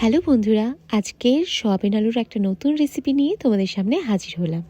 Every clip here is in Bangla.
হ্যালো বন্ধুরা, আজকের সয়াবিন আলুর একটা নতুন রেসিপি নিয়ে তোমাদের সামনে হাজির হলাম।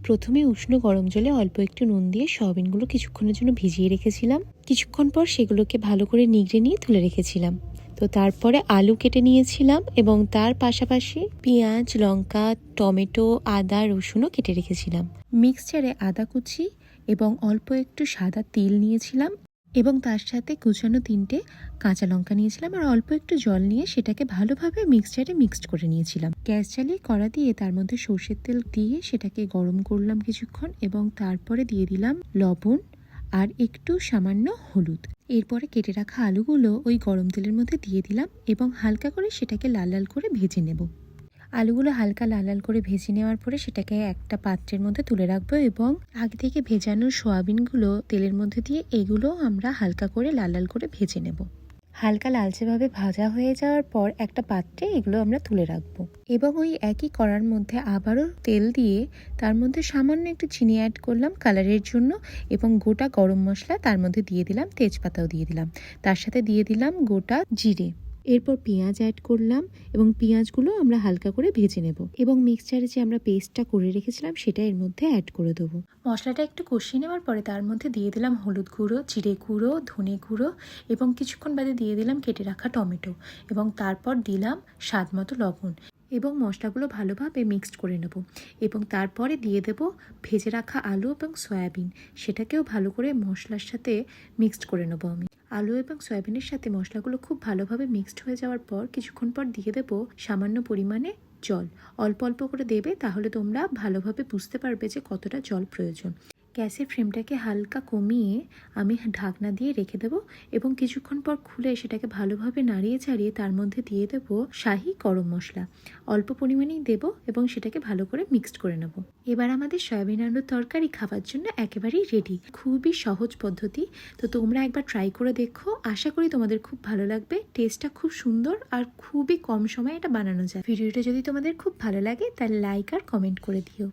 প্রথমে উষ্ণ গরম জলে অল্প একটু নুন দিয়ে সয়াবিনগুলো কিছুক্ষণের জন্য ভিজিয়ে রেখেছিলাম। কিছুক্ষণ পর সেগুলোকে ভালো করে নিগড়ে নিয়ে তুলে রেখেছিলাম। তো তারপরে আলু কেটে নিয়েছিলাম এবং তার পাশাপাশি পেঁয়াজ, লঙ্কা, টমেটো, আদা, রসুনও কেটে রেখেছিলাম। মিক্সচারে আদা কুচি এবং অল্প একটু সাদা তিল নিয়েছিলাম এবং তার সাথে কুচানো 3টে কাঁচা লঙ্কা নিয়েছিলাম আর অল্প একটু জল নিয়ে সেটাকে ভালোভাবে মিক্সচারে মিক্সড করে নিয়েছিলাম। গ্যাস জ্বালিয়ে কড়া দিয়ে তার মধ্যে সর্ষের তেল দিয়ে সেটাকে গরম করলাম কিছুক্ষণ এবং তারপরে দিয়ে দিলাম লবণ আর একটু সামান্য হলুদ। এরপরে কেটে রাখা আলুগুলো ওই গরম তেলের মধ্যে দিয়ে দিলাম এবং হালকা করে সেটাকে লাল লাল করে ভেজে নেব। আলুগুলো হালকা লাল লাল করে ভেজে নেওয়ার পরে সেটাকে একটা পাত্রের মধ্যে তুলে রাখবো এবং আগে থেকে ভেজানো সয়াবিনগুলো তেলের মধ্যে দিয়ে এগুলো আমরা হালকা করে লাল লাল করে ভেজে নেব। হালকা লালচেভাবে ভাজা হয়ে যাওয়ার পর একটা পাত্রে এগুলো আমরা তুলে রাখবো এবং ওই একই কড়ার মধ্যে আবারও তেল দিয়ে তার মধ্যে সামান্য একটু চিনি অ্যাড করলাম কালারের জন্য এবং গোটা গরম মশলা তার মধ্যে দিয়ে দিলাম, তেজপাতাও দিয়ে দিলাম, তার সাথে দিয়ে দিলাম গোটা জিরে। এরপর পেঁয়াজ অ্যাড করলাম এবং পেঁয়াজগুলো আমরা হালকা করে ভেজে নেব এবং মিক্সচারে যে আমরা পেস্টটা করে রেখেছিলাম সেটা এর মধ্যে অ্যাড করে দেবো। মশলাটা একটু কষিয়ে নেওয়ার পরে তার মধ্যে দিয়ে দিলাম হলুদ গুঁড়ো, জিরে গুঁড়ো, ধনে গুঁড়ো এবং কিছুক্ষণ বাদে দিয়ে দিলাম কেটে রাখা টমেটো এবং তারপর দিলাম স্বাদ মতো লবণ এবং মশলাগুলো ভালোভাবে মিক্সড করে নেব এবং তারপরে দিয়ে দেব ভেজে রাখা আলু এবং সয়াবিন, সেটাকেও ভালো করে মশলার সাথে মিক্সড করে নেব আমি। আলু এবং সয়াবিনের সাথে মশলাগুলো খুব ভালোভাবে মিক্সড হয়ে যাওয়ার পর কিছুক্ষণ পর দিয়ে দেব সামান্য পরিমাণে জল। অল্প অল্প করে দেবে, তাহলে তোমরা ভালোভাবে বুঝতে পারবে যে কতটা জল প্রয়োজন। গ্যাসের ফ্লেমটাকে হালকা কমিয়ে আমি ঢাকনা দিয়ে রেখে দেবো এবং কিছুক্ষণ পর খুলে সেটাকে ভালোভাবে নাড়িয়ে চাড়িয়ে তার মধ্যে দিয়ে দেবো শাহি গরম মশলা। অল্প পরিমাণেই দেবো এবং সেটাকে ভালো করে মিক্সড করে নেব। এবার আমাদের সয়াবিন আলুর তরকারি খাওয়ার জন্য একেবারেই রেডি। খুবই সহজ পদ্ধতি, তো তোমরা একবার ট্রাই করে দেখো। আশা করি তোমাদের খুব ভালো লাগবে। টেস্টটা খুব সুন্দর আর খুবই কম সময়ে এটা বানানো যায়। ভিডিওটা যদি তোমাদের খুব ভালো লাগে তাহলে লাইক আর কমেন্ট করে দিও।